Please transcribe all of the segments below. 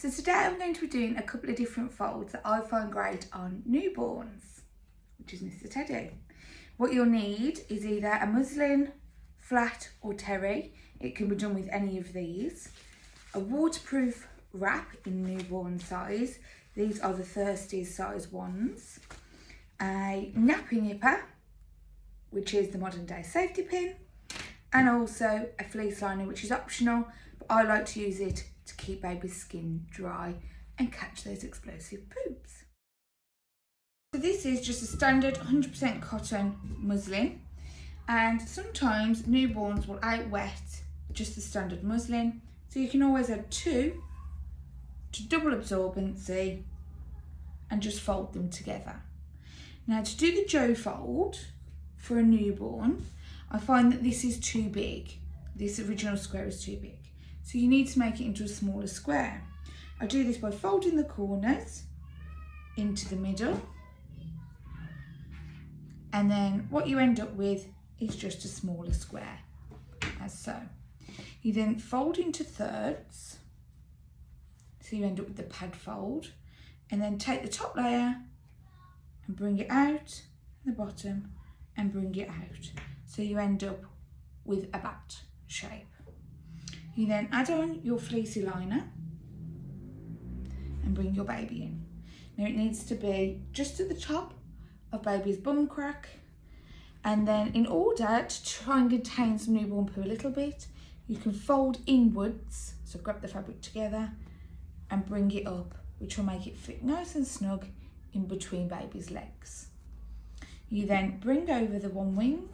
So today I'm going to be doing a couple of different folds that I find great on newborns, which is Mr. Teddy. What you'll need is either a muslin, flat or terry. It can be done with any of these. A waterproof wrap in newborn size. These are the Thirsties size ones. A nappy nipper, which is the modern day safety pin. And also a fleece liner, which is optional, but I like to use it to keep baby's skin dry and catch those explosive poops. So this is just a standard 100% cotton muslin, and sometimes newborns will out-wet just the standard muslin, so you can always add 2 to double absorbency and just fold them together. Now to do the Joe fold for a newborn, I find that this is too big. This original square is too big. So you need to make it into a smaller square. I do this by folding the corners into the middle. And then what you end up with is just a smaller square, as so. You then fold into thirds. So you end up with the pad fold. And then take the top layer and bring it out, the bottom, and bring it out. So you end up with a bat shape. You then add on your fleecy liner and bring your baby in. Now it needs to be just at the top of baby's bum crack, and then in order to try and contain some newborn poo a little bit, you can fold inwards, so grab the fabric together and bring it up, which will make it fit nice and snug in between baby's legs. You then bring over the one wing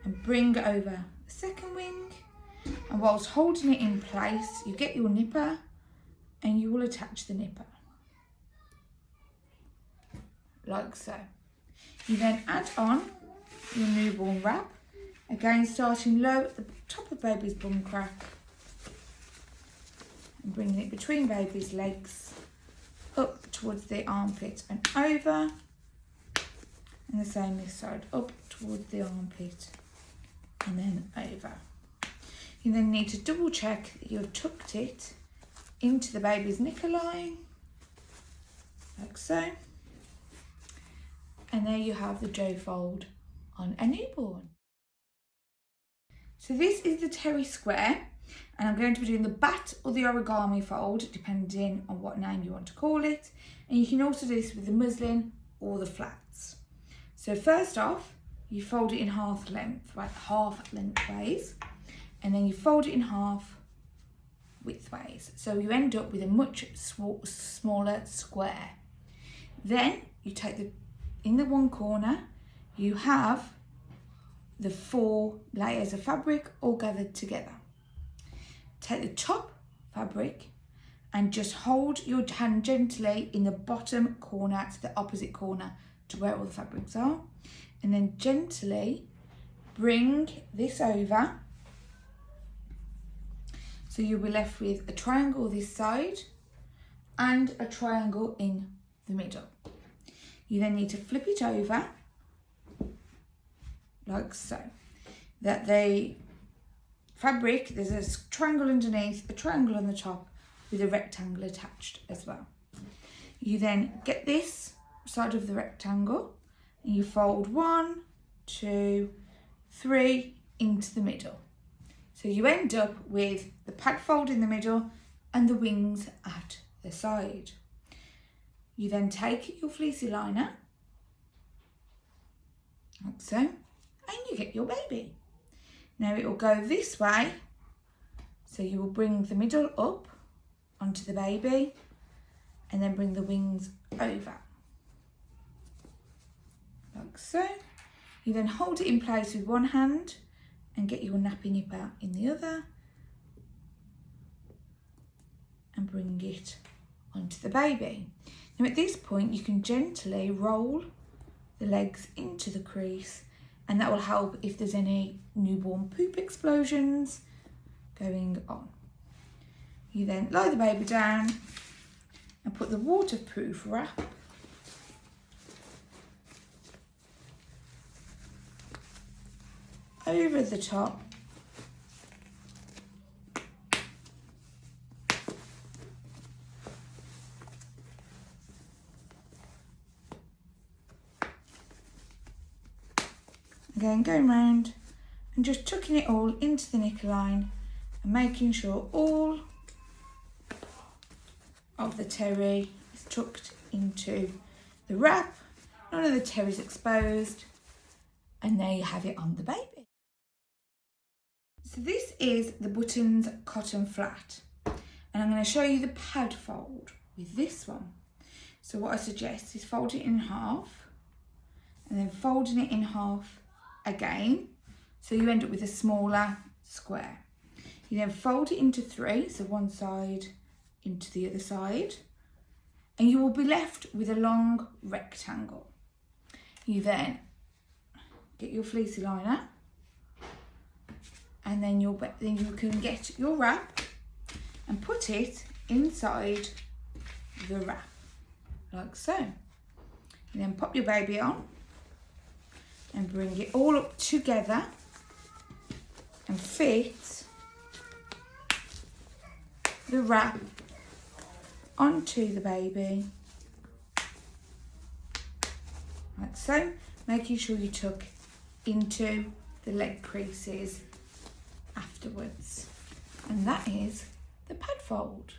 and bring over the second wing, and whilst holding it in place, you get your nipper and you will attach the nipper, like so. You then add on your newborn wrap, again starting low at the top of baby's bum crack and bringing it between baby's legs, up towards the armpit and over, and the same this side, up towards the armpit and then over. You then need to double check that you've tucked it into the baby's knickerline, like so. And there you have the Joe fold on a newborn. So this is the terry square, and I'm going to be doing the bat or the origami fold, depending on what name you want to call it. And you can also do this with the muslin or the flats. So first off, you fold it in half lengthways, and then you fold it in half widthways. So you end up with a much smaller square. Then you take in the one corner, you have the 4 layers of fabric all gathered together. Take the top fabric and just hold your hand gently in the bottom corner to the opposite corner to where all the fabrics are, and then gently bring this over. So you'll be left with a triangle this side and a triangle in the middle. You then need to flip it over, like so, that the fabric, there's a triangle underneath, a triangle on the top with a rectangle attached as well. You then get this side of the rectangle and you fold 1, 2, 3 into the middle. So you end up with the pad fold in the middle and the wings at the side. You then take your fleecy liner, like so, and you get your baby. Now it will go this way, so you will bring the middle up onto the baby and then bring the wings over, like so. You then hold it in place with one hand and get your nappy nipper in the other and bring it onto the baby. Now at this point you can gently roll the legs into the crease, and that will help if there's any newborn poop explosions going on. You then lie the baby down and put the waterproof wrap over the top Again, going round and just tucking it all into the neckline and making sure all of the terry is tucked into the wrap. None of the terry is exposed, and there you have it on the baby. So this is the buttons cotton flat, and I'm going to show you the pad fold with this one. So what I suggest is fold it in half and then folding it in half again, so you end up with a smaller square. You then fold it into three, so one side into the other side, and you will be left with a long rectangle. You then get your fleecy liner, and then you can get your wrap and put it inside the wrap, like so. You then pop your baby on and bring it all up together and fit the wrap onto the baby, like so, making sure you tuck into the leg creases afterwards. And that is the pad fold.